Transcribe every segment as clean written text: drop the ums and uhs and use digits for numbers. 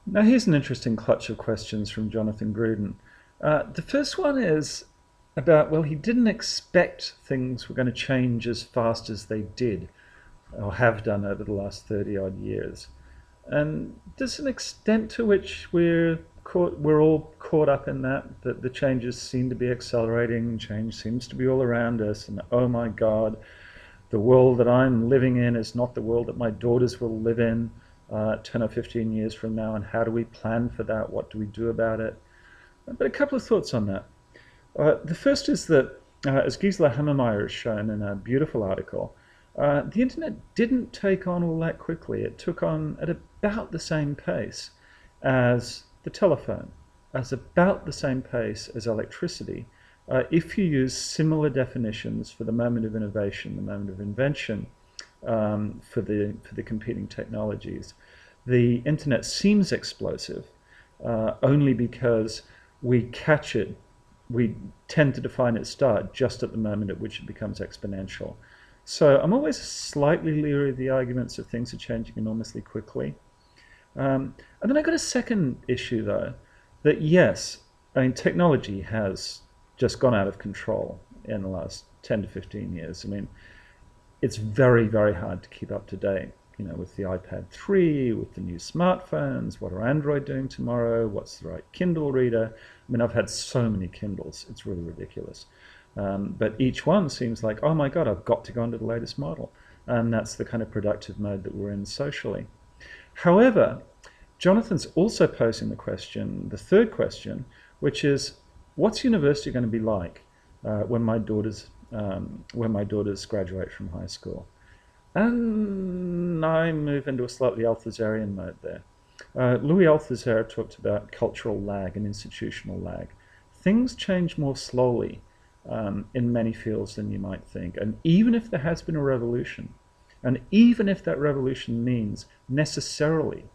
Now, here's an interesting clutch of questions from Jonathan Grudin. The first one is about, well, he didn't expect things were going to change as fast as they did or have done over the last 30 odd years. And there's an extent to which we're all caught up in that the changes seem to be accelerating, change seems to be all around us, and oh my God, the world that I'm living in is not the world that my daughters will live in 10 or 15 years from now, and how do we plan for that? What do we do about it? But a couple of thoughts on that. The first is that, as Gisela Hammermeyer has shown in a beautiful article, the internet didn't take on all that quickly. It took on at about the same pace as the telephone, as about the same pace as electricity, if you use similar definitions for the moment of innovation, the moment of invention, for the competing technologies. The internet seems explosive only because we catch it. We tend to define its start just at the moment at which it becomes exponential. So I'm always slightly leery of the arguments of things are changing enormously quickly. And then I got a second issue, though, that yes, I mean, technology has just gone out of control in the last 10 to 15 years. I mean, it's very, very hard to keep up to date, with the iPad 3, with the new smartphones. What are Android doing tomorrow? What's the right Kindle reader? I mean, I've had so many Kindles, it's really ridiculous. But each one seems like, oh my God, I've got to go onto the latest model. And that's the kind of productive mode that we're in socially. However, Jonathan's also posing the third question, which is, what's university going to be like when my daughters graduate from high school? And I move into a slightly Althuserian mode there. Louis Althusser talked about cultural lag and institutional lag. Things change more slowly in many fields than you might think. And even if there has been a revolution, and even if that revolution means necessarily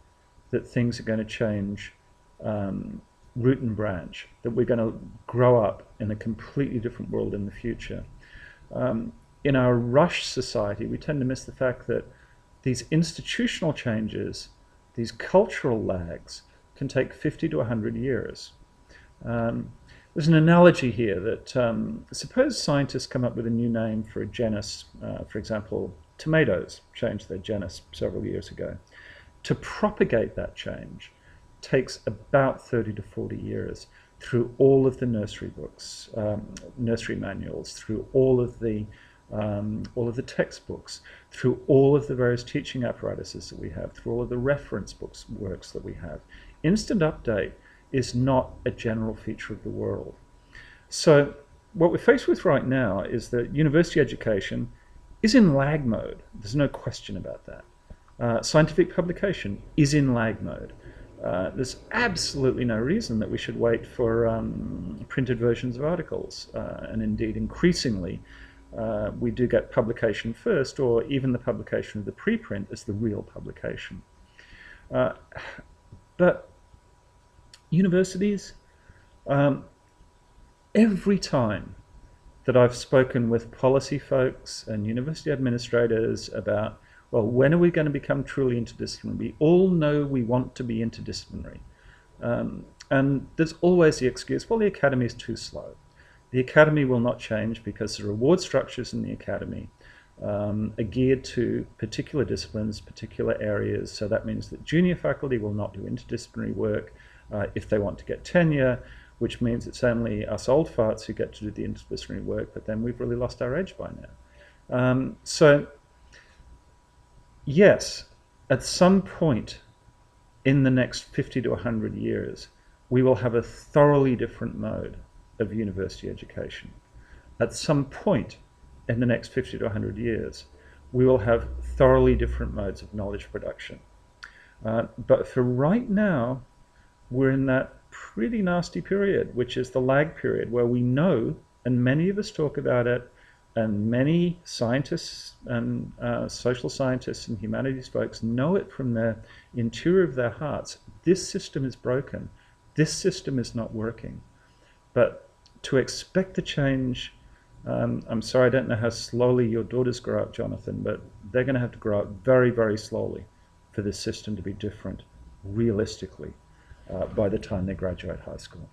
that things are going to change root and branch, that we're going to grow up in a completely different world in the future. In our rush society, we tend to miss the fact that these institutional changes, these cultural lags, can take 50 to 100 years. There's an analogy here that suppose scientists come up with a new name for a genus, for example, tomatoes changed their genus several years ago. To propagate that change takes about 30 to 40 years through all of the nursery books, nursery manuals, through all of the textbooks, through all of the various teaching apparatuses that we have, through all of the reference works that we have. Instant update is not a general feature of the world. So what we're faced with right now is that university education is in lag mode. There's no question about that. Scientific publication is in lag mode. There's absolutely no reason that we should wait for printed versions of articles. And indeed, increasingly, we do get publication first, or even the publication of the preprint as the real publication. But universities, every time that I've spoken with policy folks and university administrators about, well, when are we going to become truly interdisciplinary? We all know we want to be interdisciplinary. And there's always the excuse, well, the academy is too slow. The academy will not change because the reward structures in the academy are geared to particular disciplines, particular areas. So that means that junior faculty will not do interdisciplinary work if they want to get tenure, which means it's only us old farts who get to do the interdisciplinary work, but then we've really lost our edge by now. So yes, at some point in the next 50 to 100 years, we will have a thoroughly different mode of university education. At some point in the next 50 to 100 years, we will have thoroughly different modes of knowledge production. But for right now, we're in that pretty nasty period, which is the lag period, where we know, and many of us talk about it, and many scientists and social scientists and humanities folks know it from the interior of their hearts. This system is broken. This system is not working. But to expect the change, I'm sorry, I don't know how slowly your daughters grow up, Jonathan, but they're going to have to grow up very, very slowly for this system to be different, realistically. by the time they graduate high school.